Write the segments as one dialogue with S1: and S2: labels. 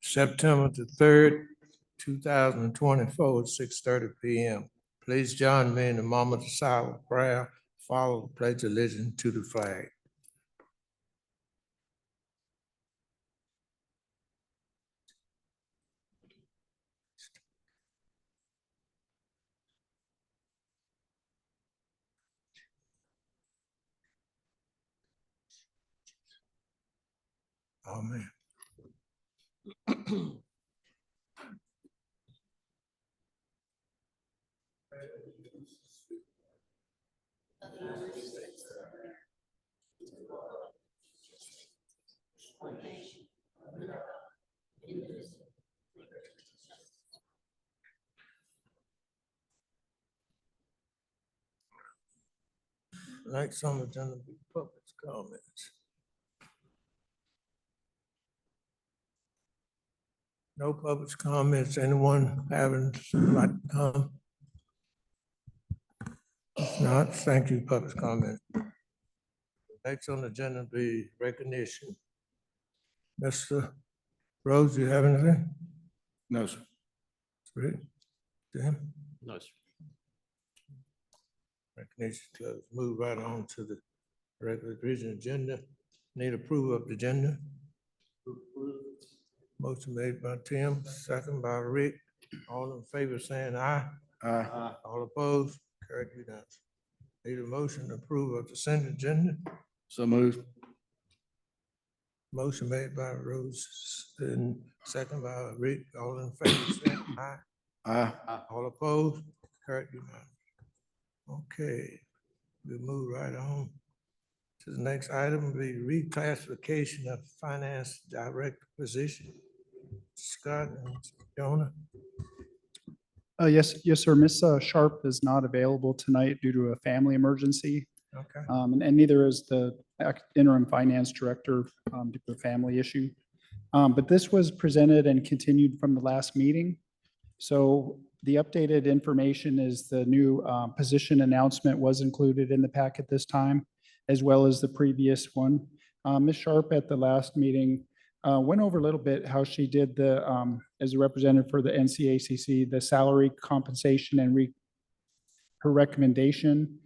S1: September the 3rd, 2024 at 6:30 p.m. Please join me in the moment of silent prayer. Follow the pledge of allegiance to the flag. Amen. Next on the agenda will be public comments. No public comments. Anyone having like to come? If not, thank you, public comment. Next on the agenda will be recognition. Mr. Rose, you have anything?
S2: No, sir.
S1: Rick? Tim?
S2: No, sir.
S1: Recognition closed. Move right on to the regular division agenda. Need approval of the agenda. Motion made by Tim, second by Rick. All in favor saying aye.
S2: Aye.
S1: All opposed, carried unanimous. Need a motion to approve of the consent agenda.
S2: So moved.
S1: Motion made by Rose and second by Rick. All in favor saying aye.
S2: Aye.
S1: All opposed, carried unanimous. Okay, we move right on to the next item, the reclassification of finance director position. Scott and Jonah.
S3: Yes, sir. Miss Sharp is not available tonight due to a family emergency.
S1: Okay.
S3: And neither is the interim finance director due to a family issue. But this was presented and continued from the last meeting. So the updated information is the new position announcement was included in the packet this time, as well as the previous one. Ms. Sharp at the last meeting went over a little bit how she did the, as a representative for the NCACC, the salary compensation and her recommendation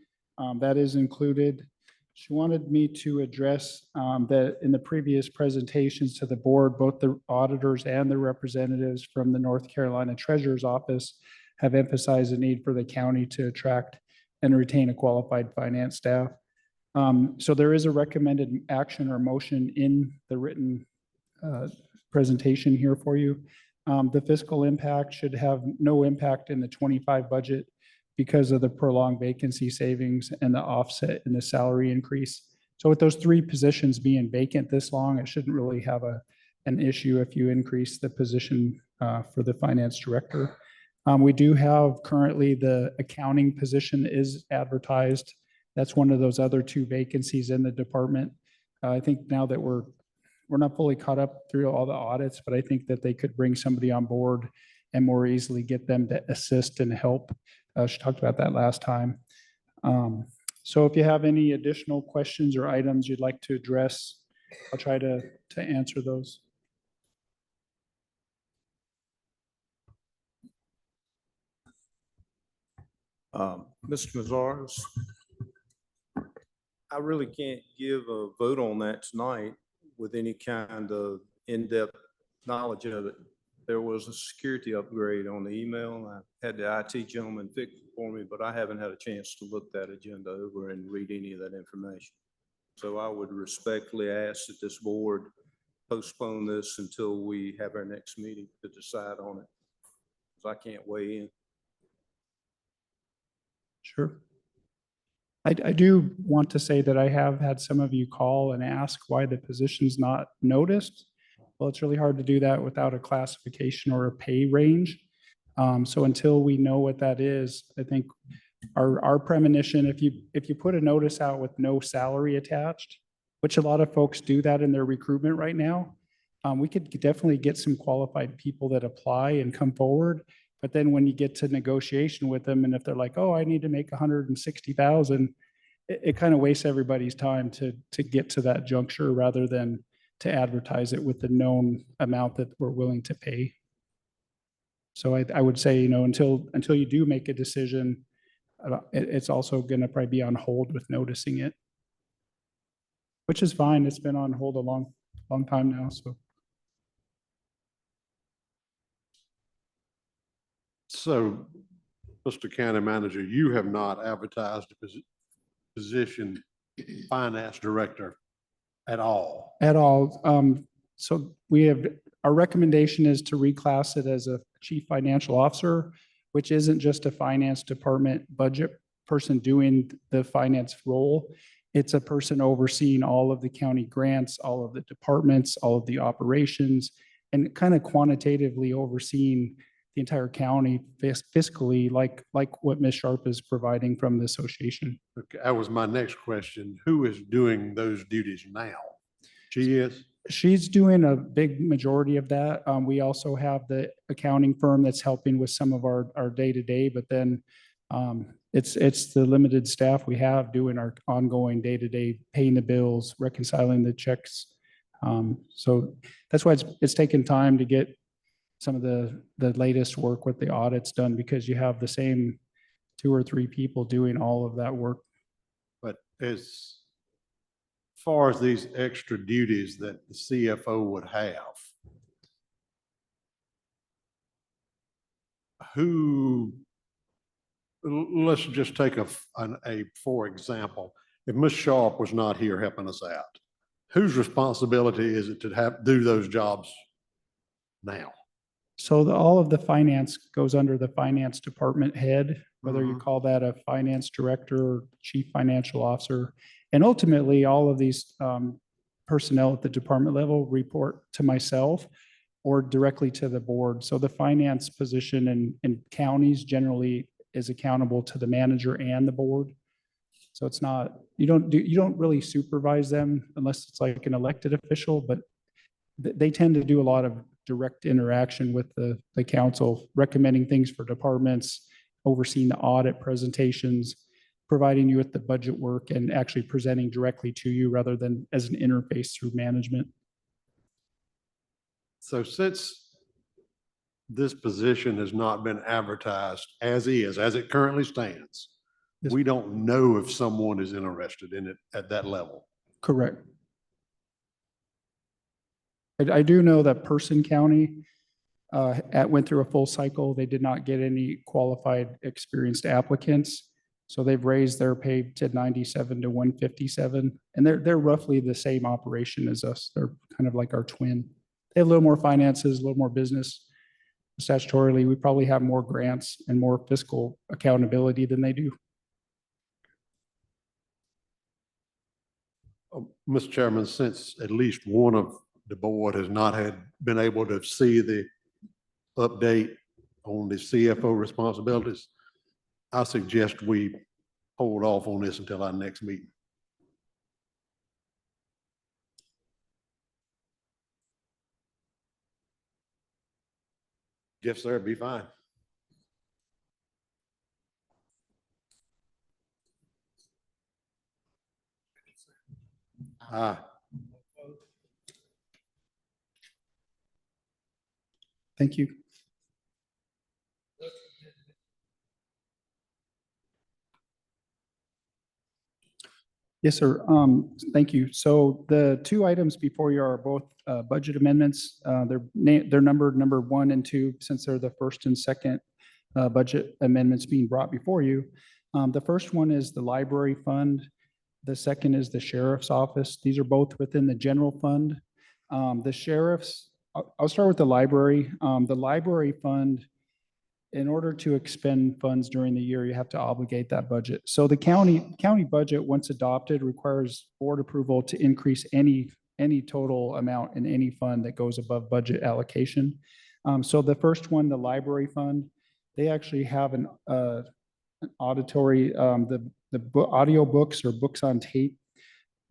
S3: that is included. She wanted me to address that in the previous presentations to the board, both the auditors and the representatives from the North Carolina Treasurer's Office have emphasized the need for the county to attract and retain a qualified finance staff. So there is a recommended action or motion in the written presentation here for you. The fiscal impact should have no impact in the 25 budget because of the prolonged vacancy savings and the offset in the salary increase. So with those three positions being vacant this long, it shouldn't really have an issue if you increase the position for the finance director. We do have currently the accounting position is advertised. That's one of those other two vacancies in the department. I think now that we're not fully caught up through all the audits, but I think that they could bring somebody on board and more easily get them to assist and help. She talked about that last time. So if you have any additional questions or items you'd like to address, I'll try to answer those.
S4: Mr. Mazaris, I really can't give a vote on that tonight with any kind of in-depth knowledge of it. There was a security upgrade on the email. I had the IT gentleman fix it for me, but I haven't had a chance to look that agenda over and read any of that information. So I would respectfully ask that this board postpone this until we have our next meeting to decide on it, because I can't weigh in.
S3: Sure. I do want to say that I have had some of you call and ask why the position's not noticed. Well, it's really hard to do that without a classification or a pay range. So until we know what that is, I think our premonition, if you put a notice out with no salary attached, which a lot of folks do that in their recruitment right now, we could definitely get some qualified people that apply and come forward. But then when you get to negotiation with them, and if they're like, oh, I need to make 160,000, it kind of wastes everybody's time to get to that juncture rather than to advertise it with the known amount that we're willing to pay. So I would say, until you do make a decision, it's also going to probably be on hold with noticing it, which is fine. It's been on hold a long time now, so.
S5: So, Mr. County Manager, you have not advertised the position finance director at all.
S3: At all. So our recommendation is to reclass it as a chief financial officer, which isn't just a finance department budget person doing the finance role. It's a person overseeing all of the county grants, all of the departments, all of the operations, and kind of quantitatively overseeing the entire county fiscally, like what Ms. Sharp is providing from the association.
S5: Okay, that was my next question. Who is doing those duties now? She is?
S3: She's doing a big majority of that. We also have the accounting firm that's helping with some of our day-to-day, but then it's the limited staff we have doing our ongoing day-to-day, paying the bills, reconciling the checks. So that's why it's taken time to get some of the latest work with the audits done, because you have the same 2 or 3 people doing all of that work.
S5: But as far as these extra duties that the CFO would have, let's just take for example, if Ms. Sharp was not here helping us out, whose responsibility is it to do those jobs now?
S3: So all of the finance goes under the finance department head, whether you call that a finance director or chief financial officer. And ultimately, all of these personnel at the department level report to myself or directly to the board. So the finance position in counties generally is accountable to the manager and the board. So it's not, you don't really supervise them unless it's like an elected official, but they tend to do a lot of direct interaction with the council, recommending things for departments, overseeing the audit presentations, providing you with the budget work, and actually presenting directly to you rather than as an interface through management.
S5: So since this position has not been advertised as it currently stands,
S3: Yes.
S5: we don't know if someone is interested in it at that level.
S3: Correct. I do know that Person County went through a full cycle. They did not get any qualified, experienced applicants. So they've raised their pay to 97 to 157, and they're roughly the same operation as us. They're kind of like our twin. They have a little more finances, a little more business. Statutorily, we probably have more grants and more fiscal accountability than they do.
S5: Mr. Chairman, since at least one of the board has not been able to see the update on the CFO responsibilities, I suggest we hold off on this until our next meeting. Yes, sir, be fine. Aye.
S3: Thank you. Yes, sir. Thank you. So the 2 items before you are both budget amendments. They're numbered number 1 and 2, since they're the first and second budget amendments being brought before you. The first one is the library fund. The second is the sheriff's office. These are both within the general fund. The sheriff's, I'll start with the library. The library fund, in order to expend funds during the year, you have to obligate that budget. So the county budget, once adopted, requires board approval to increase any total amount in any fund that goes above budget allocation. So the first one, the library fund, they actually have an auditory, the audio books or books on tape.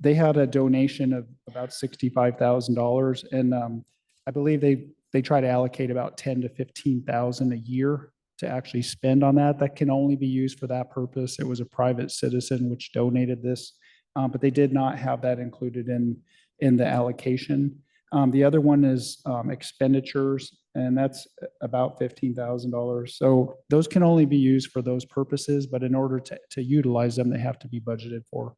S3: They had a donation of about $65,000, and I believe they try to allocate about 10 to 15,000 a year to actually spend on that. That can only be used for that purpose. It was a private citizen which donated this, but they did not have that included in the allocation. The other one is expenditures, and that's about $15,000. So those can only be used for those purposes, but in order to utilize them, they have to be budgeted for.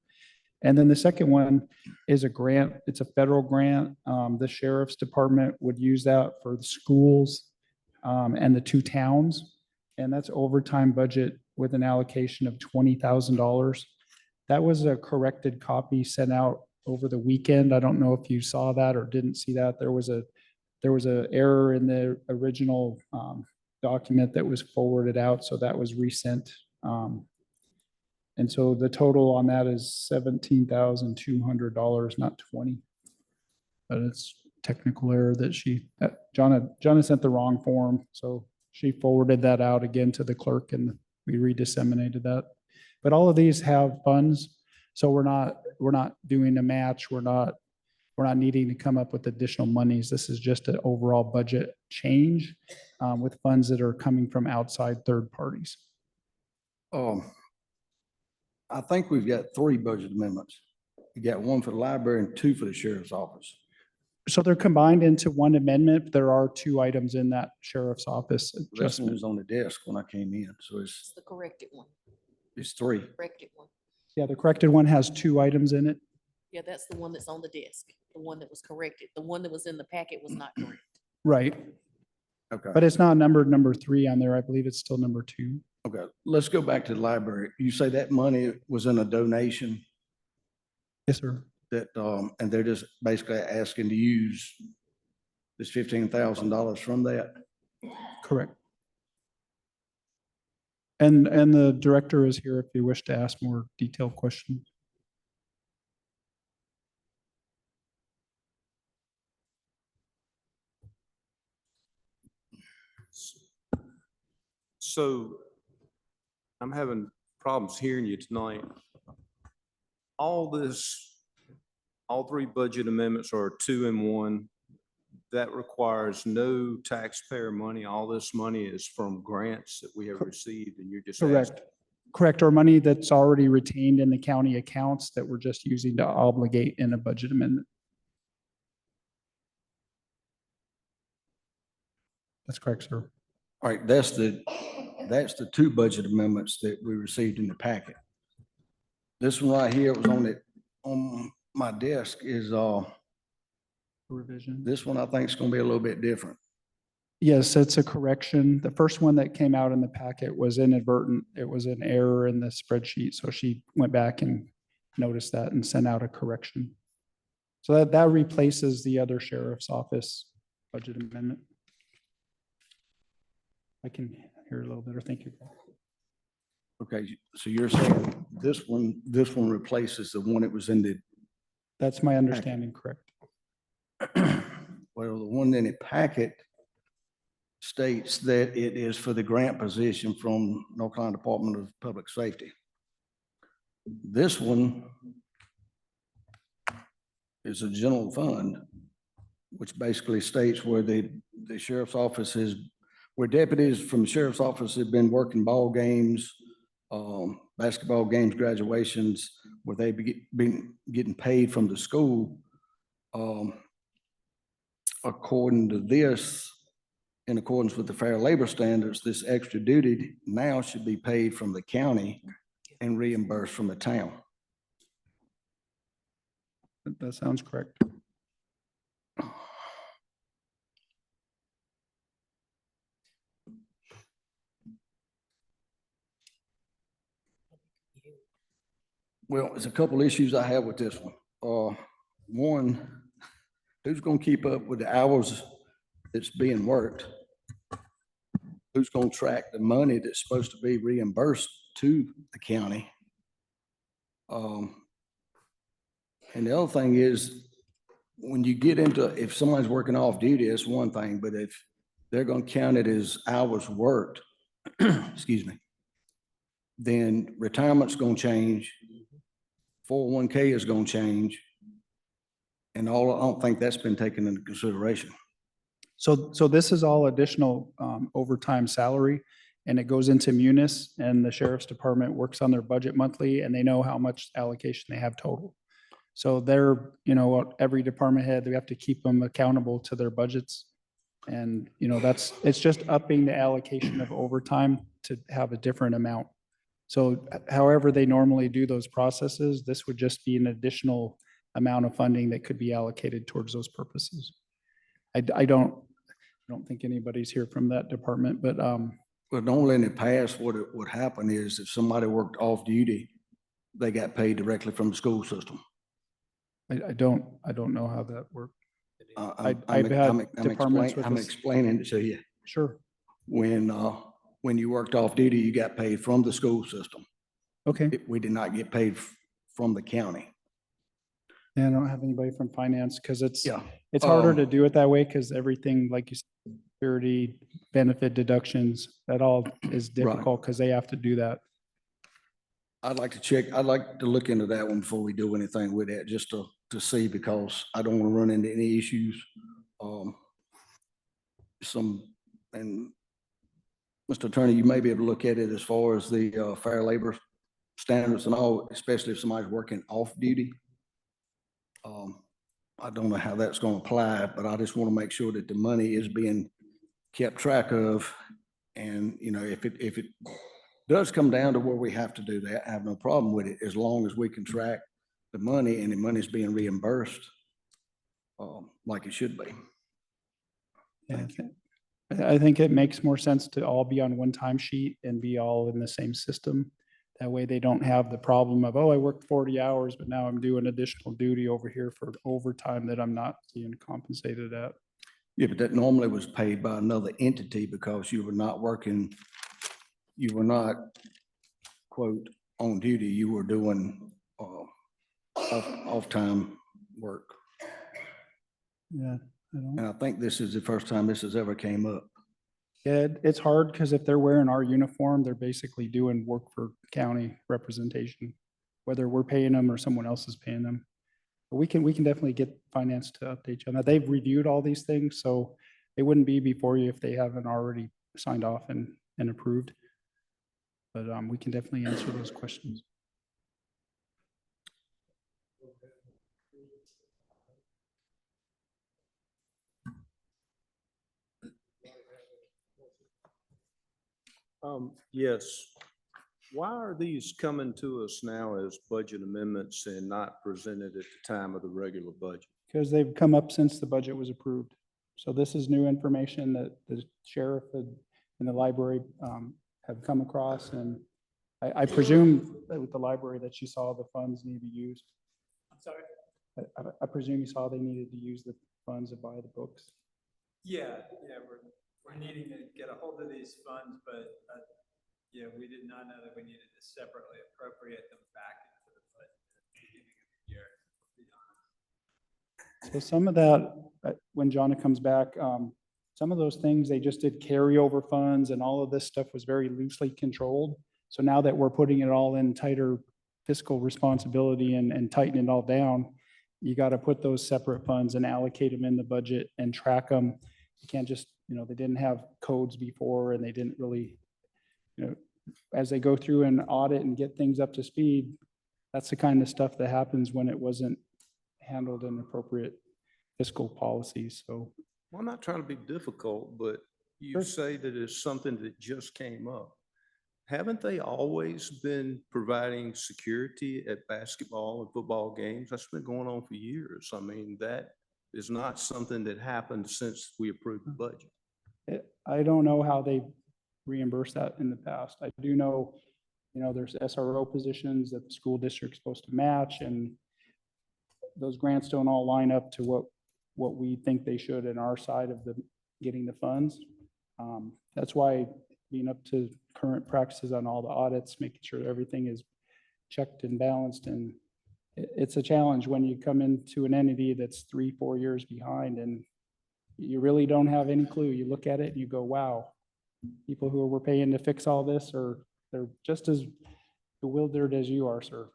S3: And then the second one is a grant. It's a federal grant. The sheriff's department would use that for the schools and the 2 towns. And that's overtime budget with an allocation of $20,000. That was a corrected copy sent out over the weekend. I don't know if you saw that or didn't see that. There was a error in the original document that was forwarded out, so that was resent. And so the total on that is $17,200, not 20. But it's technical error that Jonna sent the wrong form, so she forwarded that out again to the clerk and we redisseminated that. But all of these have funds, so we're not doing a match. We're not needing to come up with additional monies. This is just an overall budget change with funds that are coming from outside third parties.
S2: I think we've got 3 budget amendments. You got 1 for the library and 2 for the sheriff's office.
S3: So they're combined into one amendment. There are 2 items in that sheriff's office
S2: This one
S3: adjustment.
S2: was on the desk when I came in, so
S6: It's the corrected one,
S2: it's 3.
S6: corrected one.
S3: Yeah, the corrected one has 2 items in it.
S6: Yeah, that's the one that's on the desk, the one that was corrected. The one that was in the packet was not correct.
S3: Right.
S2: Okay.
S3: But it's not numbered number 3 on there. I believe it's still number 2.
S2: Okay, let's go back to the library. You say that money was in a donation
S3: Yes, sir.
S2: that, and they're just basically asking to use this $15,000 from that?
S3: Correct. And the director is here if you wish to ask more detailed questions.
S4: So I'm having problems hearing you tonight. All 3 budget amendments are 2 in 1. That requires no taxpayer money. All this money is from grants that we have received and you're just asking.
S3: Correct. Correct. Or money that's already retained in the county accounts that we're just using to obligate in a budget amendment. That's correct, sir.
S2: All right, that's the 2 budget amendments that we received in the packet. This one right here was on my desk is,
S3: Revision.
S2: this one I think is gonna be a little bit different.
S3: Yes, it's a correction. The first one that came out in the packet was inadvertent. It was an error in the spreadsheet. So she went back and noticed that and sent out a correction. So that replaces the other sheriff's office budget amendment. I can hear a little better. Thank you.
S2: Okay, so you're saying this one replaces the one that was in the,
S3: That's my understanding, correct?
S2: well, the one in the packet states that it is for the grant position from North Carolina Department of Public Safety. This one is a general fund, which basically states where the sheriff's office is, where deputies from the sheriff's office have been working ball games, basketball games, graduations, where they've been getting paid from the school. According to this, in accordance with the Fair Labor Standards, this extra duty now should be paid from the county and reimbursed from the town.
S3: That sounds correct.
S2: Well, there's a couple issues I have with this one. One, who's gonna keep up with the hours that's being worked? Who's gonna track the money that's supposed to be reimbursed to the county? And the other thing is, when you get into, if somebody's working off duty, that's one thing, but if they're gonna count it as hours worked, excuse me, then retirement's gonna change, 401k is gonna change, and all, I don't think that's been taken into consideration.
S3: So this is all additional overtime salary. and it goes into Munis, and the sheriff's department works on their budget monthly, and they know how much allocation they have total. So they're, every department head, we have to keep them accountable to their budgets. And, it's just upping the allocation of overtime to have a different amount. So however they normally do those processes, this would just be an additional amount of funding that could be allocated towards those purposes. I don't think anybody's here from that department, but,
S2: But normally in the past, what would happen is if somebody worked off duty, they got paid directly from the school system.
S3: I don't know how that worked.
S2: I'm
S3: I've had departments with
S2: I'm
S3: this.
S2: explaining it to you.
S3: Sure.
S2: When you worked off duty, you got paid from the school system.
S3: Okay.
S2: We did not get paid from the county.
S3: Yeah, I don't have anybody from finance because it's
S2: Yeah.
S3: harder to do it that way because everything, like you said, security, benefit deductions, that all is difficult because they have to do that.
S2: I'd like to look into that one before we do anything with that, just to see, because I don't want to run into any issues. And Mr. Attorney, you may be able to look at it as far as the fair labor standards and all, especially if somebody's working off duty. I don't know how that's going to apply, but I just want to make sure that the money is being kept track of. And, if it does come down to where we have to do that, I have no problem with it, as long as we can track the money and the money's being reimbursed like it should be.
S3: Yeah, I think it makes more sense to all be on one timesheet and be all in the same system. That way they don't have the problem of, oh, I worked 40 hours, but now I'm doing additional duty over here for overtime that I'm not being compensated at.
S2: Yeah, but that normally was paid by another entity because you were not, quote, on duty. You were doing off-time work.
S3: Yeah, I don't.
S2: And I think this is the first time this has ever came up.
S3: Yeah, it's hard because if they're wearing our uniform, they're basically doing work for county representation, whether we're paying them or someone else is paying them. But we can definitely get finance to update you on that. They've reviewed all these things, so they wouldn't be before you if they haven't already signed off and approved. But we can definitely answer those questions.
S4: Yes. Why are these coming to us now as budget amendments and not presented at the time of the regular budget?
S3: Because they've come up since the budget was approved. So this is new information that the sheriff and the library have come across. And I presume that with the library that you saw the funds need to be used.
S7: I'm sorry?
S3: I presume you saw they needed to use the funds to buy the books.
S7: Yeah, we're needing to get a hold of these funds, but yeah, we did not know that we needed to separately appropriate them back into the budget at the beginning of the year, to be honest.
S3: So some of that, when Jonna comes back, some of those things, they just did carryover funds and all of this stuff was very loosely controlled. So now that we're putting it all in tighter fiscal responsibility and tightening it all down, you got to put those separate funds and allocate them in the budget and track them. You can't just, they didn't have codes before and they didn't really, as they go through and audit and get things up to speed, that's the kind of stuff that happens when it wasn't handled in appropriate fiscal policies. So
S4: Well, I'm not trying to be difficult, but you
S3: Sure.
S4: say that it's something that just came up. Haven't they always been providing security at basketball and football games? That's been going on for years. I mean, that is not something that happened since we approved the budget.
S3: I don't know how they reimbursed that in the past. I do know, there's SRO positions that the school district's supposed to match, and those grants don't all line up to what we think they should in our side of getting the funds. That's why being up to current practices on all the audits, making sure everything is checked and balanced. And it's a challenge when you come into an entity that's 3-4 years behind and you really don't have any clue. You look at it and you go, wow, people who we're paying to fix all this they're just as bewildered as you are, sir.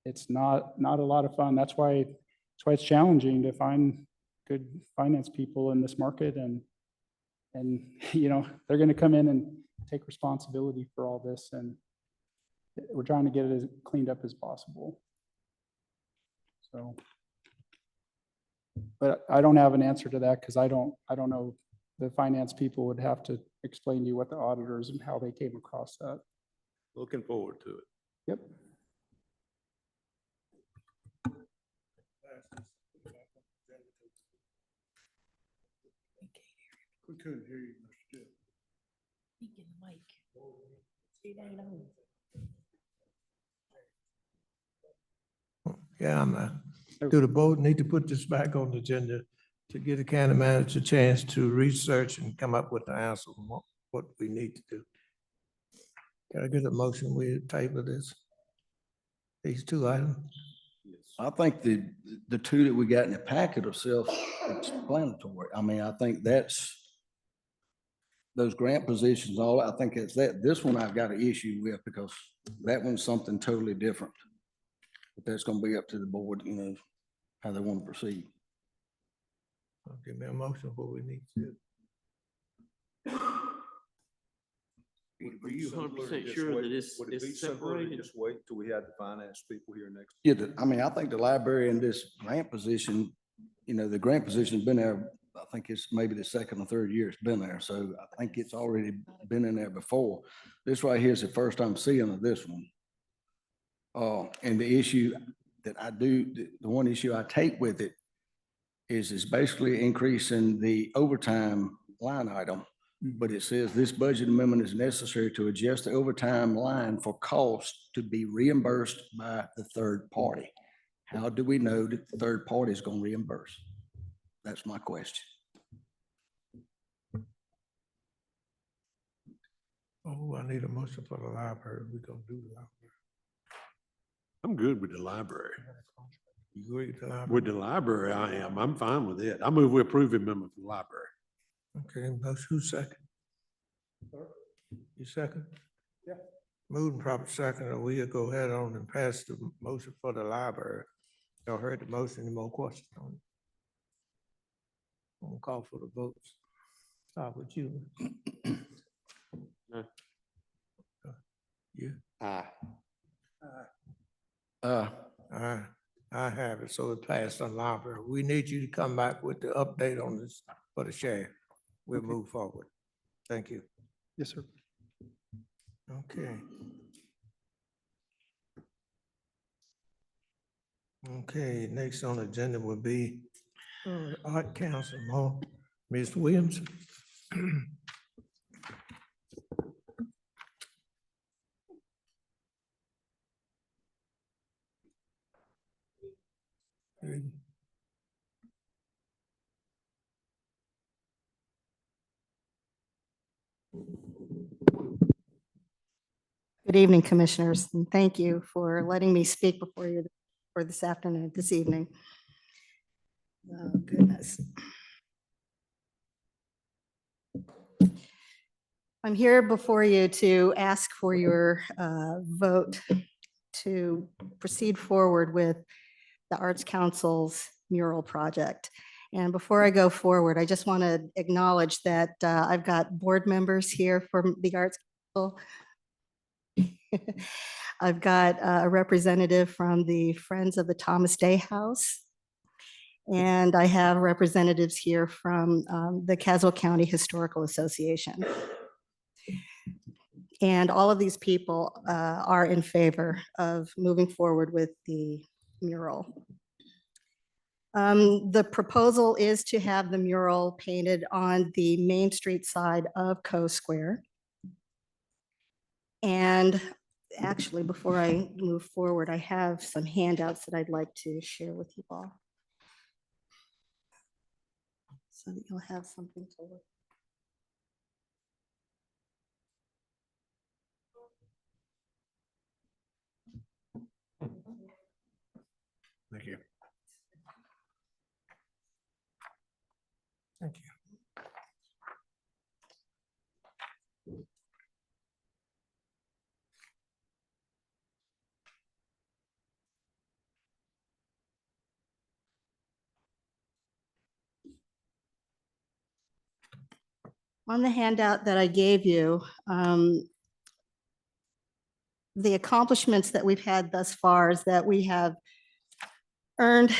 S3: It's not a lot of fun. That's why it's challenging to find good finance people in this market. And And, you know, they're going to come in and take responsibility for all this, and we're trying to get it as cleaned up as possible. So, but I don't have an answer to that because I don't know. The finance people would have to explain to you what the auditors and how they came across that.
S4: Looking forward to it.
S3: Yep.
S1: We couldn't hear you, Mr. Chair.
S6: Speak in the mic. It ain't on.
S1: Yeah, do the board need to put this back on the agenda to give the county manager a chance to research and come up with the answer on what we need to do? Can I get a motion, we table this? These two items?
S2: I think the two that we got in the packet are self-explanatory. I mean, I think that's those grant positions, all, I think it's that. This one I've got an issue with because that one's something totally different. But that's gonna be up to the board, you know, how they want to proceed.
S1: Give me a motion what we need to do.
S8: Are you 100% sure that it's separated?
S4: Just wait till we have the finance people here next.
S2: Yeah, I mean, I think the library in this grant position, you know, the grant position's been there, I think it's maybe the second or third year it's been there. So I think it's already been in there before. This right here is the first I'm seeing of this one. And the issue that I do, the one issue I take with it is basically increasing the overtime line item. But it says this budget amendment is necessary to adjust the overtime line for costs to be reimbursed by the third party. How do we know that the third party is going to reimburse? That's my question.
S1: Oh, I need a motion for the library. We're gonna do the library.
S5: I'm good with the library.
S1: You agree with the library?
S5: With the library, I am. I'm fine with it. I move we approve amendment for the library.
S1: Okay, motion, who's second? You second? Yeah. Moving proper second, and we'll go ahead on and pass the motion for the library. Y'all heard the motion, any more questions on it? I'll call for the votes. Start with you.
S8: No.
S1: You?
S5: Aye.
S1: I have it, so it passed on library. We need you to come back with the update on this for the share. We'll move forward. Thank you.
S3: Yes, sir.
S1: Okay. Okay, next on the agenda will be Art Council, more Ms. Williams.
S9: Good evening, Commissioners, and thank you for letting me speak before you for this afternoon, this evening. Oh, goodness. I'm here before you to ask for your vote to proceed forward with the Arts Council's mural project. And before I go forward, I just want to acknowledge that I've got board members here from the Arts Council. I've got a representative from the Friends of the Thomas Day House. And I have representatives here from the Caswell County Historical Association. And all of these people are in favor of moving forward with the mural. The proposal is to have the mural painted on the Main Street side of Co Square. And actually, before I move forward, I have some handouts that I'd like to share with you all, so that you'll have something to look.
S1: Thank you. Thank you.
S9: On the handout that I gave you, the accomplishments that we've had thus far is that we have earned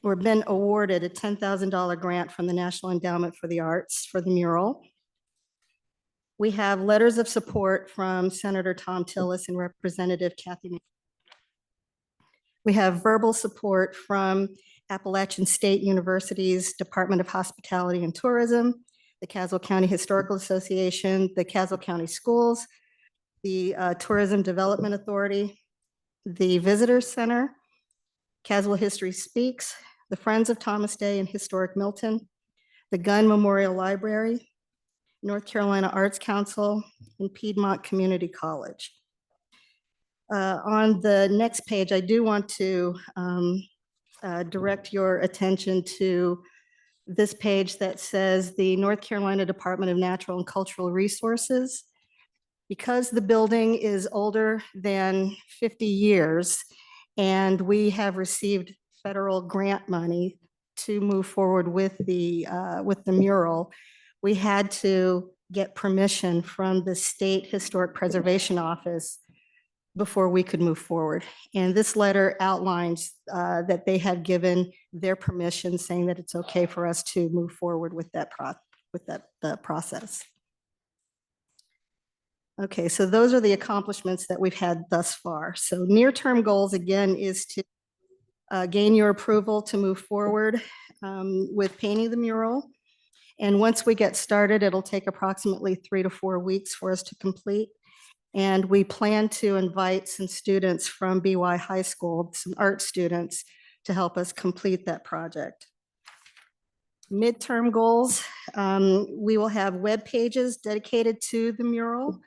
S9: or been awarded a $10,000 grant from the National Endowment for the Arts for the mural. We have letters of support from Senator Tom Tillis and Representative Kathy. We have verbal support from Appalachian State University's Department of Hospitality and Tourism, the Caswell County Historical Association, the Caswell County Schools, the Tourism Development Authority, the Visitor Center, Caswell History Speaks, the Friends of Thomas Day and Historic Milton, the Gunn Memorial Library, North Carolina Arts Council, and Piedmont Community College. On the next page, I do want to direct your attention to this page that says the North Carolina Department of Natural and Cultural Resources. Because the building is older than 50 years and we have received federal grant money to move forward with the mural, we had to get permission from the State Historic Preservation Office before we could move forward. And this letter outlines that they have given their permission, saying that it's okay for us to move forward with that process. Okay, so those are the accomplishments that we've had thus far. So near-term goals, again, is to gain your approval to move forward with painting the mural. And once we get started, it'll take approximately 3 to 4 weeks for us to complete. And we plan to invite some students from BY High School, some art students, to help us complete that project. Midterm goals, we will have web pages dedicated to the mural.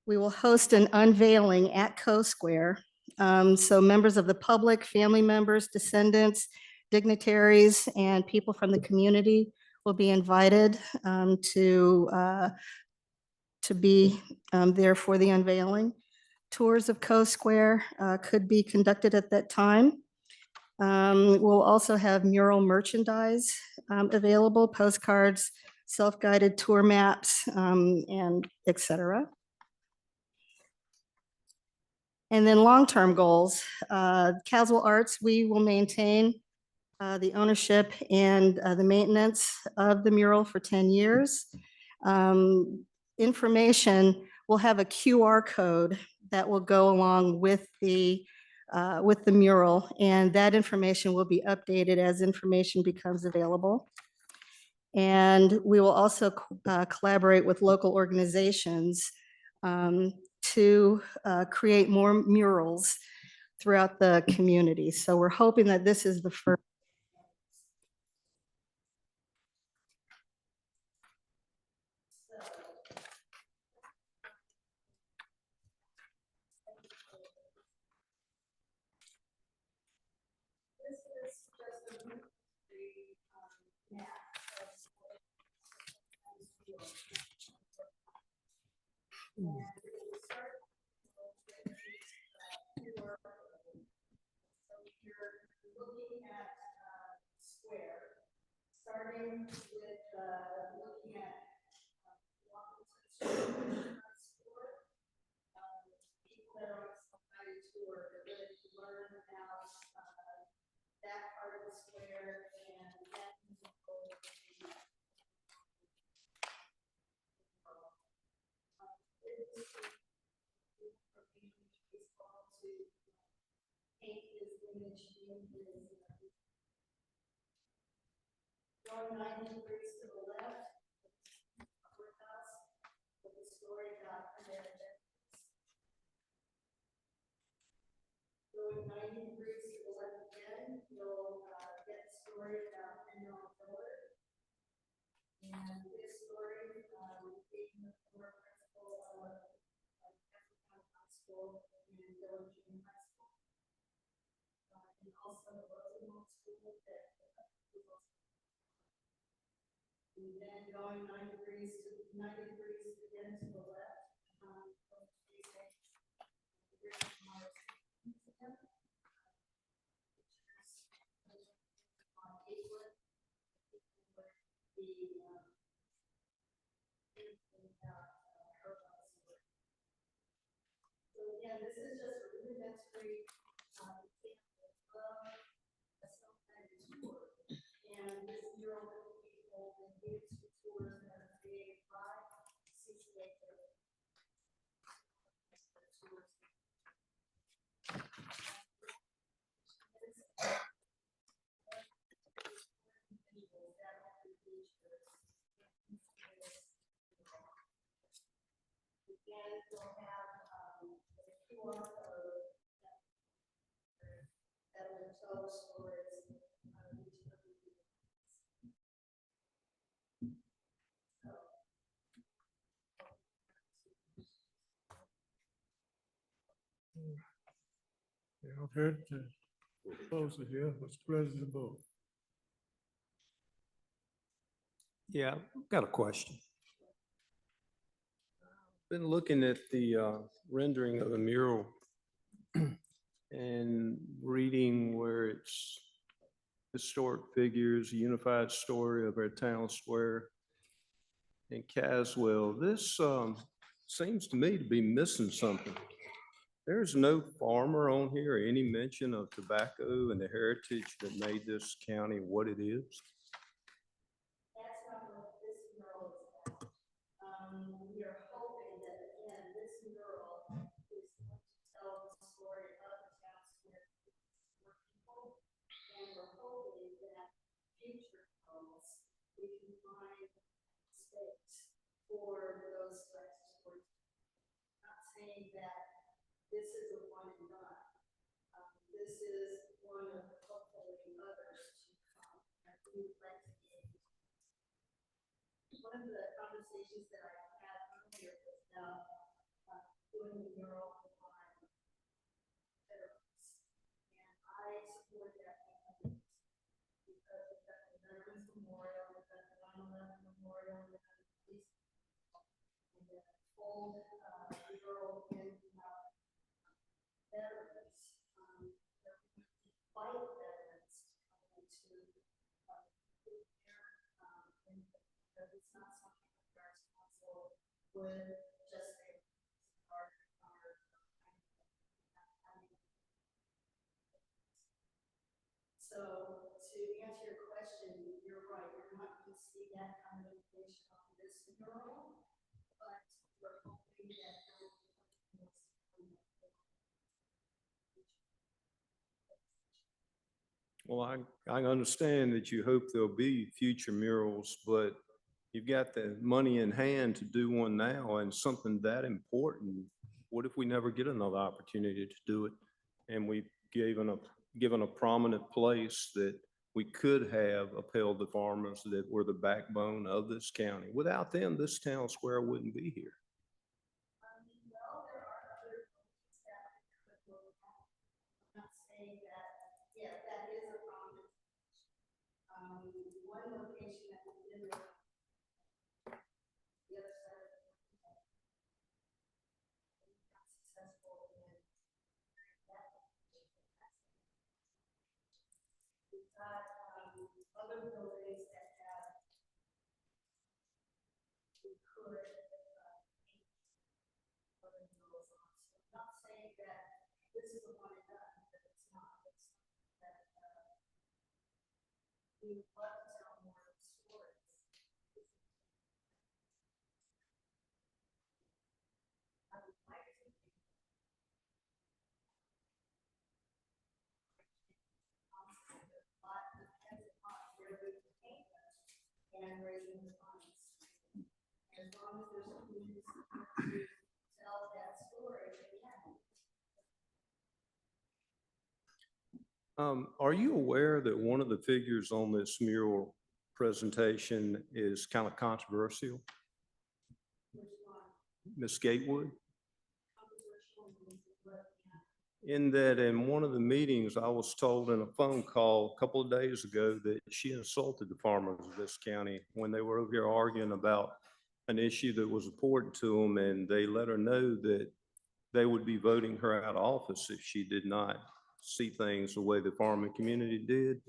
S9: We will host an unveiling at Co-Square. So members of the public, family members, descendants, dignitaries, and people from the community will be invited to be there for the unveiling. Tours of Co-Square could be conducted at that time. We'll also have mural merchandise available, postcards, self-guided tour maps, and et cetera. And then long-term goals, Caswell Arts, we will maintain the ownership and the maintenance of the mural for 10 years. Information will have a QR code that will go along with the mural, and that information will be updated as information becomes available. And we will also collaborate with local organizations to create more murals throughout the community. So we're hoping that this is the first. Starting with looking at people that are on some guided tour that really learn about that part of the square and that paint his image in his going 90 degrees to the left, courthouse, with the story about going 90 degrees to the left again, you'll get a story about Henry Miller. And this story, being the former principal of Castle County High School and Village Union High School. And also the Rosenwald School that and then going 90 degrees again to the left. So again, this is just a rudimentary example of a self-guided tour. And this mural that will be open gives you tours that are created by CCBOC. And we'll have a QR code that will tell stories each of the
S1: Y'all heard the proposal here, what's the pleasure of the board?
S4: Yeah, I've got a question. Been looking at the rendering of the mural and reading where it's historic figures, unified story of our town square in Caswell. This seems to me to be missing something. There's no farmer on here, or any mention of tobacco and the heritage that made this county what it is.
S9: That's not what this mural is about. We are hoping that, again, this mural is going to tell the story of the town square for people. And we're hoping that future homes, we can find space for those types of stories. Not saying that this is a one and done. This is one of hopefully others to come. And we would like to engage. One of the conversations that I had earlier was about doing the mural on veterans. And I support that movement because we've got the Veterans Memorial, we've got the 9/11 Memorial, we've got the police. And the full mural in veterans, fight veterans to come into and because it's not something that the Arts Council would just say so to answer your question, you're right, you're not going to see that kind of information on this mural, but we're hoping that there will be more.
S4: Well, I understand that you hope there'll be future murals, but you've got the money in hand to do one now and something that important. What if we never get another opportunity to do it? And we've given a prominent place that we could have upheld the farmers that were the backbone of this county. Without them, this town square wouldn't be here.
S9: Well, there are other things that we could look at. I'm not saying that, yeah, that is a problem. One location that we did look at, the other side of the not successful in that location. We've got other buildings that have we could other rules on. So I'm not saying that this is a one and done, but it's not. It's that we would love to tell more stories. I would like to think where we can paint them and raising the funds. As long as there's something to tell that story, they can.
S4: Are you aware that one of the figures on this mural presentation is kind of controversial?
S9: Which one?
S4: Miss Gatewood?
S9: Controversial means what,
S4: In that in one of the meetings, I was told in a phone call a couple of days ago that she insulted the farmers of this county when they were over here arguing about an issue that was important to them, and they let her know that they would be voting her out of office if she did not see things the way the farming community did.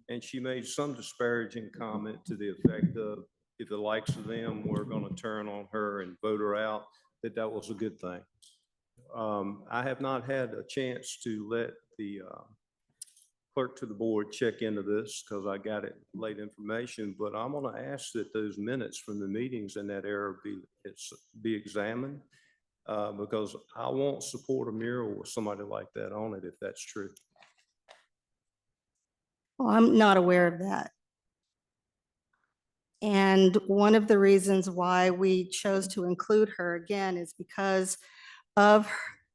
S4: And she made some disparaging comment to the effect of, if the likes of them were going to turn on her and vote her out, that was a good thing. I have not had a chance to let the clerk to the board check into this because I got it late information, but I'm going to ask that those minutes from the meetings in that area be examined because I won't support a mural with somebody like that on it if that's true.
S9: Well, I'm not aware of that. And one of the reasons why we chose to include her again is because of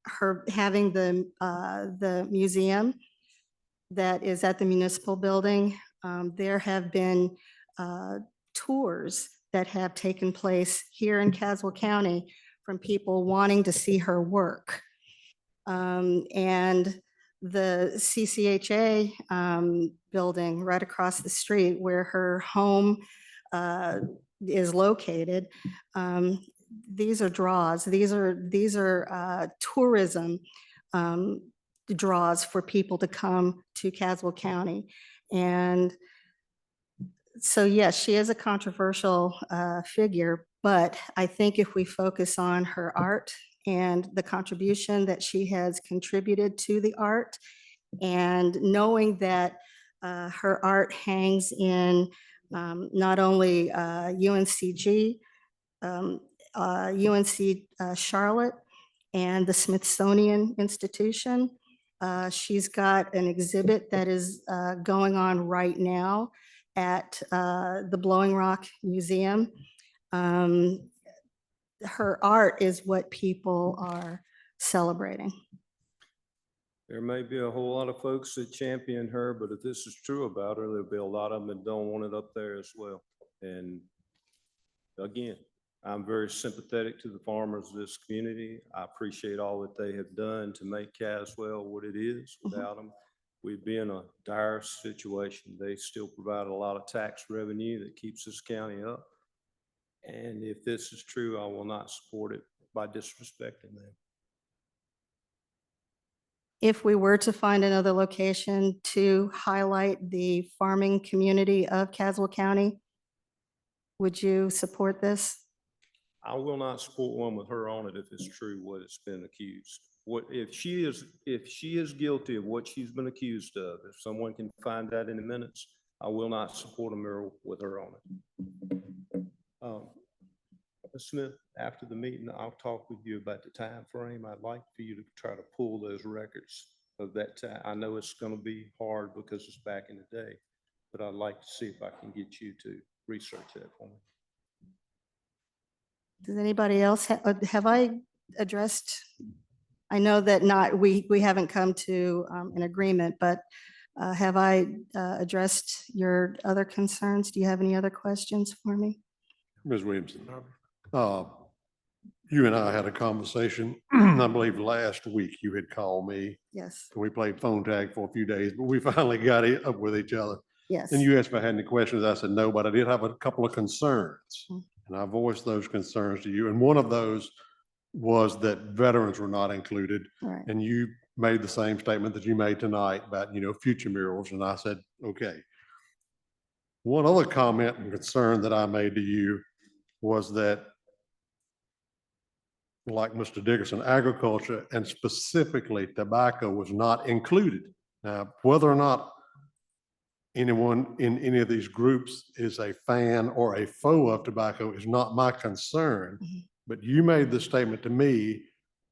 S9: her having the museum that is at the municipal building. There have been tours that have taken place here in Caswell County from people wanting to see her work. And the CCHA building right across the street where her home is located. These are draws. These are tourism draws for people to come to Caswell County. And so yes, she is a controversial figure, but I think if we focus on her art and the contribution that she has contributed to the art, and knowing that her art hangs in not only UNCG, UNC Charlotte, and the Smithsonian Institution. She's got an exhibit that is going on right now at the Blowing Rock Museum. Her art is what people are celebrating.
S4: There may be a whole lot of folks that champion her, but if this is true about her, there'll be a lot of them that don't want it up there as well. And again, I'm very sympathetic to the farmers of this community. I appreciate all that they have done to make Caswell what it is. Without them, we'd be in a dire situation. They still provide a lot of tax revenue that keeps this county up. And if this is true, I will not support it by disrespecting them.
S9: If we were to find another location to highlight the farming community of Caswell County, would you support this?
S4: I will not support one with her on it if it's true what it's been accused. What if she is guilty of what she's been accused of, if someone can find that in the minutes, I will not support a mural with her on it. Ms. Smith, after the meeting, I'll talk with you about the time frame. I'd like for you to try to pull those records of that time. I know it's going to be hard because it's back in the day, but I'd like to see if I can get you to research that for me.
S9: Does anybody else have I addressed? I know that we haven't come to an agreement, but have I addressed your other concerns? Do you have any other questions for me?
S5: Ms. Williamson, you and I had a conversation, I believe last week you had called me.
S9: Yes,
S5: We played phone tag for a few days, but we finally got it up with each other.
S9: yes.
S5: And you asked if I had any questions. I said no, but I did have a couple of concerns.
S9: Mm.
S5: And I voiced those concerns to you. And one of those was that veterans were not included.
S9: All right.
S5: And you made the same statement that you made tonight about, future murals. And I said, okay. One other comment and concern that I made to you was that, like Mr. Dickerson, agriculture and specifically tobacco was not included. Now, whether or not anyone in any of these groups is a fan or a foe of tobacco is not my concern.
S9: Mm-hmm.
S5: But you made the statement to me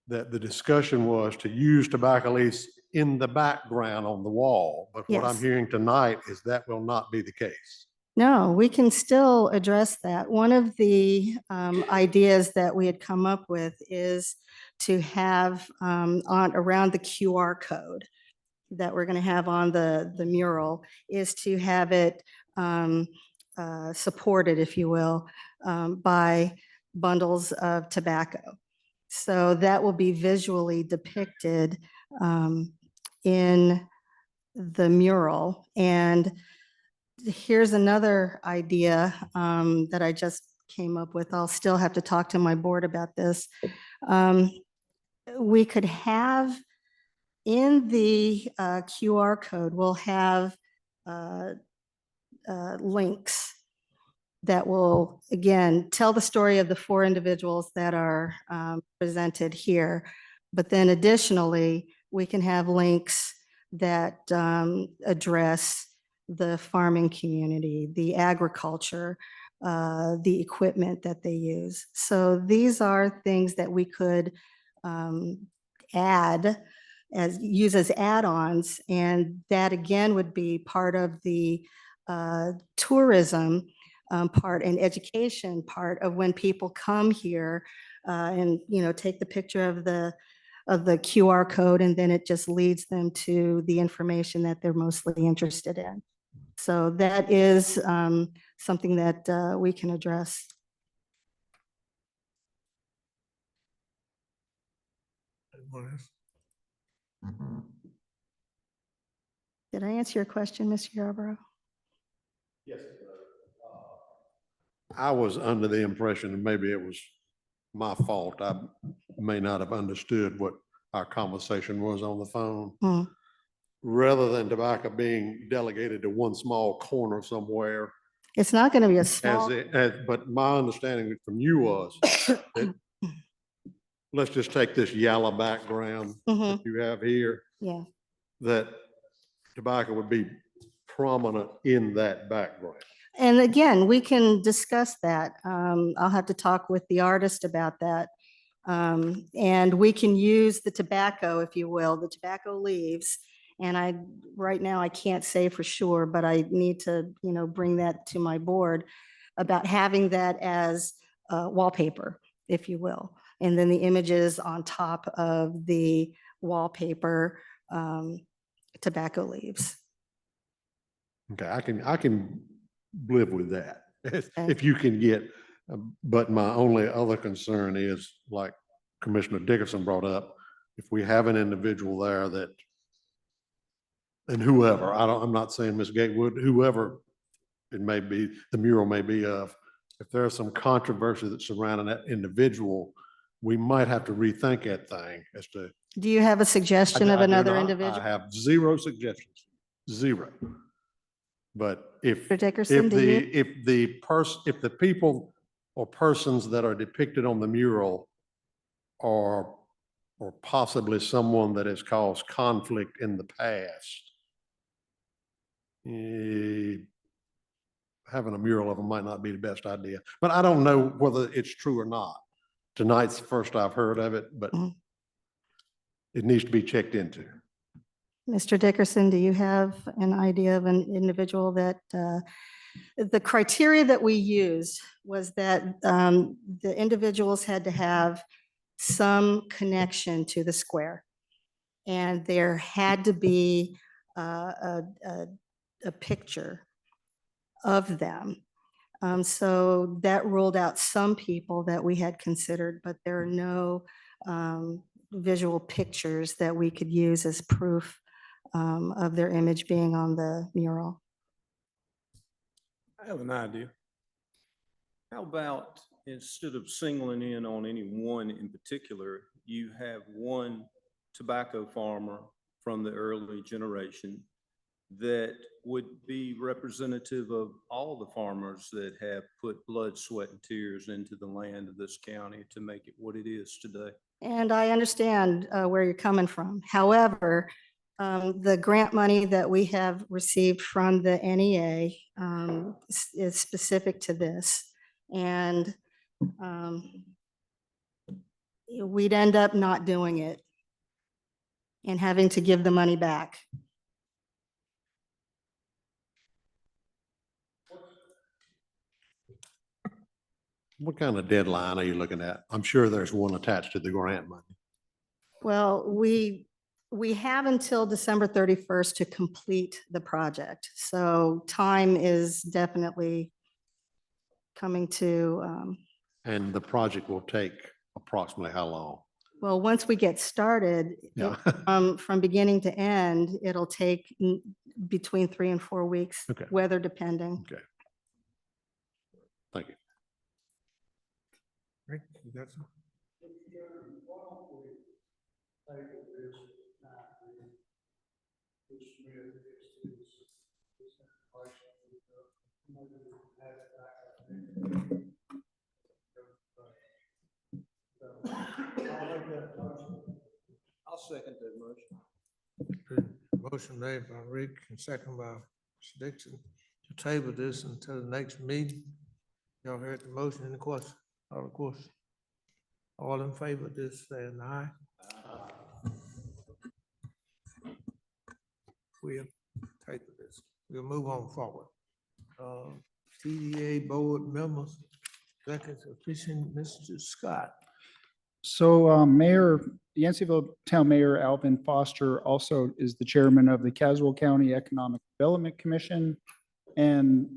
S5: that the discussion was to use tobacco leaves in the background on the wall. But what I'm
S9: Yes.
S5: hearing tonight is that will not be the case.
S9: No, we can still address that. One of the ideas that we had come up with is to have around the QR code that we're going to have on the mural is to have it supported, if you will, by bundles of tobacco. So that will be visually depicted in the mural. And here's another idea that I just came up with. I'll still have to talk to my board about this. We could have in the QR code, we'll have links that will, again, tell the story of the four individuals that are presented here. But then additionally, we can have links that address the farming community, the agriculture, the equipment that they use. So these are things that we could use as add-ons, and that again would be part of the tourism part and education part of when people come here and, you know, take the picture of the QR code, and then it just leads them to the information that they're mostly interested in. So that is something that we can address.
S1: Anyone else?
S9: Did I answer your question, Mr. Yarborough?
S5: Yes. I was under the impression, and maybe it was my fault, I may not have understood what our conversation was on the phone.
S9: Hmm.
S5: Rather than tobacco being delegated to one small corner somewhere,
S9: It's not going to be a small.
S5: but my understanding from you was that, let's just take this yellow background that you have here,
S9: Yeah.
S5: that tobacco would be prominent in that background.
S9: And again, we can discuss that. I'll have to talk with the artist about that. And we can use the tobacco, if you will, the tobacco leaves. And right now I can't say for sure, but I need to, you know, bring that to my board about having that as wallpaper, if you will. And then the images on top of the wallpaper, tobacco leaves.
S5: Okay, I can live with that if you can get, but my only other concern is, like Commissioner Dickerson brought up, if we have an individual there that, and whoever, I'm not saying Ms. Gatewood, whoever it may be, the mural may be of, if there's some controversy that's surrounding that individual, we might have to rethink that thing as to.
S9: Do you have a suggestion of
S5: I do
S9: another
S5: not.
S9: individual?
S5: I have zero suggestions, zero. But if,
S9: Mr. Dickerson, do you?
S5: if the people or persons that are depicted on the mural are, or possibly someone that has caused conflict in the past, having a mural of them might not be the best idea. But I don't know whether it's true or not. Tonight's the first I've heard of it, but it needs to be checked into.
S9: Mr. Dickerson, do you have an idea of an individual that, the criteria that we used was that the individuals had to have some connection to the square. And there had to be a picture of them. So that ruled out some people that we had considered, but there are no visual pictures that we could use as proof of their image being on the mural.
S4: I have an idea. How about instead of singling in on any one in particular, you have one tobacco farmer from the early generation that would be representative of all the farmers that have put blood, sweat, and tears into the land of this county to make it what it is today. And
S9: I understand where you're coming from. However, the grant money that we have received from the NEA is specific to this. And we'd end up not doing it and having to give the money back.
S5: What kind of deadline are you looking at? I'm sure there's one attached to the grant money.
S9: Well, we have until December 31st to complete the project. So time is definitely coming to.
S5: And the project will take approximately how long?
S9: Well, once we get started,
S5: Yeah.
S9: from beginning to end, it'll take between 3 and 4 weeks,
S5: Okay.
S9: weather depending.
S5: Okay. Thank you.
S1: Rick, you got some?
S4: second that motion.
S1: Motion made by Rick and second by Mr. Dixon to table this until the next meeting. Y'all heard the motion in the question, all of course. All in favor of this, say an aye. We'll table this. We'll move on forward. TDA board members, second official, Mr. Scott.
S3: So Mayor, Yanceyville Town Mayor Alvin Foster also is the chairman of the Caswell County Economic Development Commission. And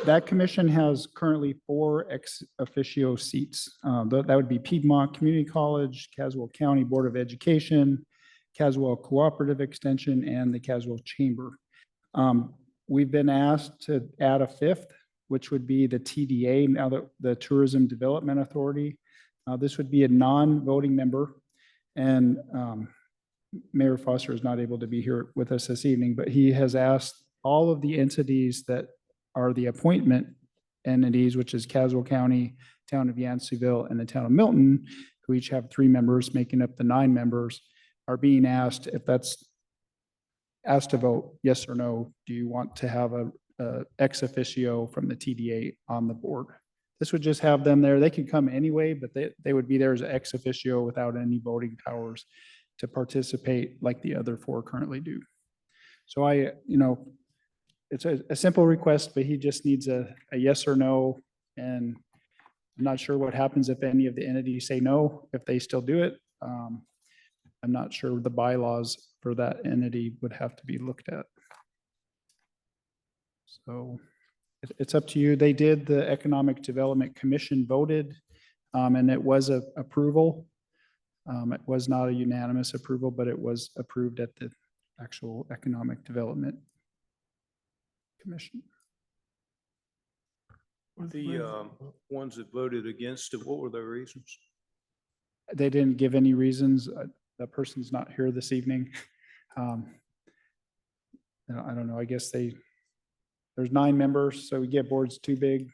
S3: that commission has currently 4 ex officio seats. That would be Piedmont Community College, Caswell County Board of Education, Caswell Cooperative Extension, and the Caswell Chamber. We've been asked to add a 5th, which would be the TDA, now that the Tourism Development Authority. This would be a non-voting member, and Mayor Foster is not able to be here with us this evening, but he has asked all of the entities that are the appointment entities, which is Caswell County, Town of Yanceyville, and the Town of Milton, who each have 3 members, making up the 9 members, are being asked if that's asked to vote yes or no. Do you want to have a ex officio from the TDA on the board? This would just have them there. They could come anyway, but they would be there as an ex officio without any voting powers to participate like the other 4 currently do. So it's a simple request, but he just needs a yes or no. And I'm not sure what happens if any of the entities say no, if they still do it. I'm not sure the bylaws for that entity would have to be looked at. So it's up to you. They did, the Economic Development Commission voted, and it was a approval. It was not a unanimous approval, but it was approved at the actual Economic Development Commission.
S4: The ones that voted against it, what were their reasons?
S3: They didn't give any reasons. The person's not here this evening. I don't know. I guess there's 9 members, so we get boards too big.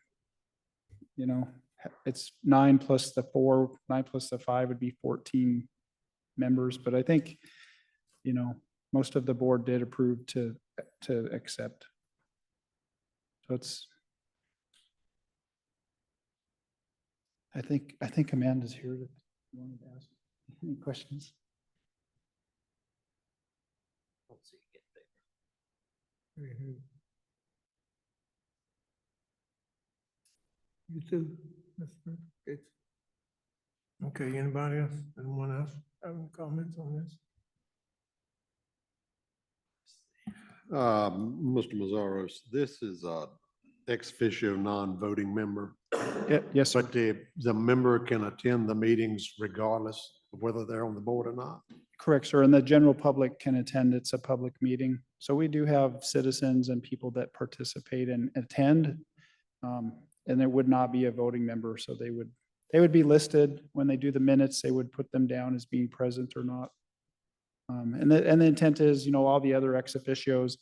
S3: It's 9 plus the 4, 9 plus the 5 would be 14 members. But I think, most of the board did approve to accept. So I think Amanda's here. You wanted to ask any questions?
S1: Mhm. You too, Mr. Dixon. Okay, anybody else? Anyone else have any comments on this?
S5: Mr. Mazzaros, this is a ex officio non-voting member,
S3: Yes, sir.
S5: but the member can attend the meetings regardless of whether they're on the board or not.
S3: Correct, sir. And the general public can attend. It's a public meeting. So we do have citizens and people that participate and attend. And there would not be a voting member. So they would be listed when they do the minutes. They would put them down as being present or not. And the intent is, all the other ex officios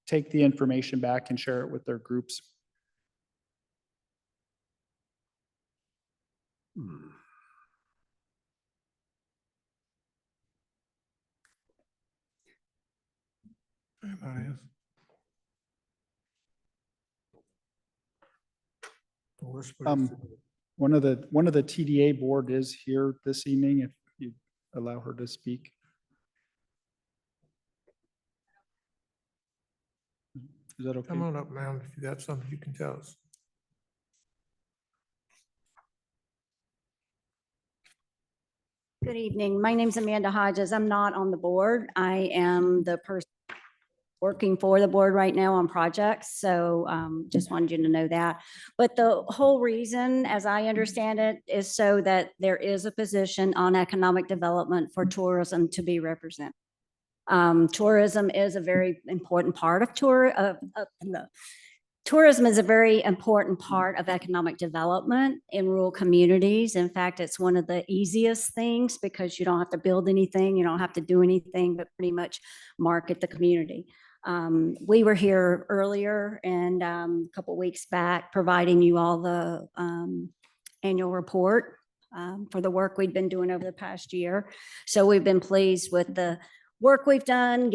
S3: take the information back and share it with their groups.
S1: Anybody else?
S3: One of the TDA board is here this evening, if you allow her to speak. Is that okay?
S1: Come on up, ma'am. If you got something you can tell us.
S10: Good evening. My name's Amanda Hodges. I'm not on the board. I am the person working for the board right now on projects. So just wanted you to know that. But the whole reason, as I understand it, is so that there is a position on economic development for tourism to be represented. Tourism is a very important part of tourism is a very important part of economic development in rural communities. In fact, it's one of the easiest things because you don't have to build anything, you don't have to do anything, but pretty much market the community. We were here earlier and a couple weeks back providing you all the annual report for the work we've been doing over the past year. So we've been pleased with the work we've done,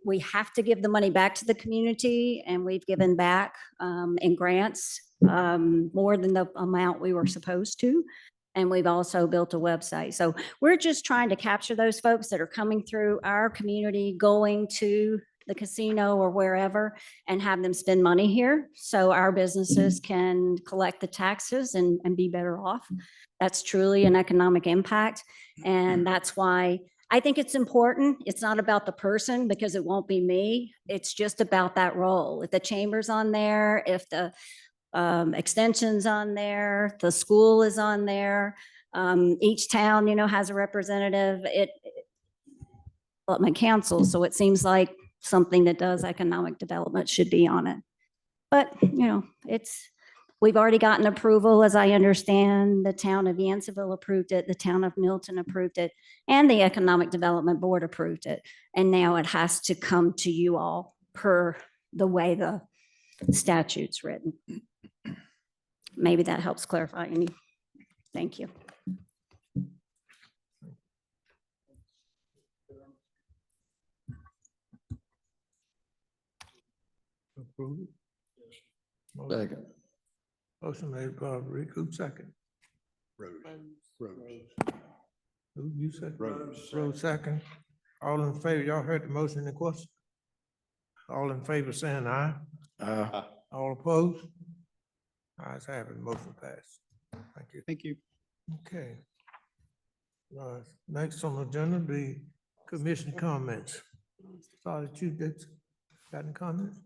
S10: we have to give the money back to the community, and we've given back in grants more than the amount we were supposed to. And we've also built a website. So we're just trying to capture those folks that are coming through our community, going to the casino or wherever, and have them spend money here. So our businesses can collect the taxes and be better off. That's truly an economic impact. And that's why I think it's important. It's not about the person, because it won't be me. It's just about that role. If the chamber's on there, if the extensions on there, the school is on there. Each town, has a representative. Development council. So it seems like something that does economic development should be on it. But, we've already gotten approval, as I understand. The town of Yanceville approved it, the town of Milton approved it, and the Economic Development Board approved it. And now it has to come to you all per the way the statute's written. Maybe that helps clarify any. Thank you.
S1: Approve it?
S2: Second.
S1: Motion made by Rick, who second?
S5: Rose.
S1: Who you second?
S5: Rose.
S1: Rose second. All in favor, y'all heard the motion and the question? All in favor saying aye? All opposed? Ayes have it, motion passed. Thank you.
S3: Thank you.
S1: Okay. Next on the agenda, be commission comments. Started you, Dixon. Got any comments?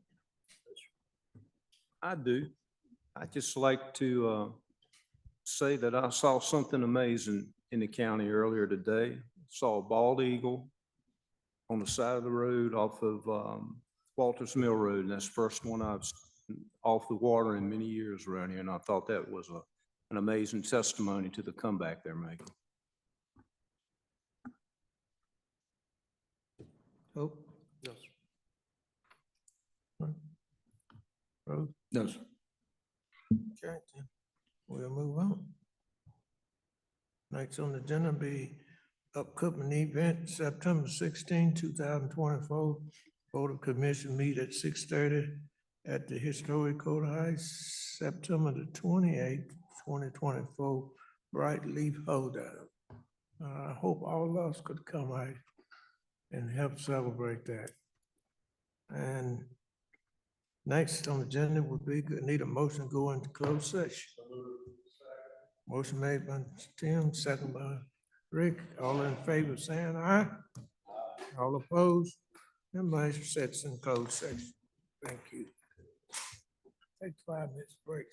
S4: I do. I'd just like to say that I saw something amazing in the county earlier today. Saw a bald eagle on the side of the road off of Walters Mill Road, and that's the first one I've seen off the water in many years around here, and I thought that was an amazing testimony to the comeback they're making.
S1: Oh. Yes. Rose?
S2: No, sir.
S1: Okay, then we'll move on. Next on the agenda be upcoming event, September 16, 2024. Board of Commission meet at 6:30 at the Historic Courthouse, September the 28th, 2024, Bright Leaf Holdout. I hope all of us could come out and help celebrate that. And next on the agenda would be, need a motion to go into closed session. Motion made by Tim, second by Rick. All in favor saying aye? All opposed? The motion sets in closed session. Thank you. Take 5 minutes break.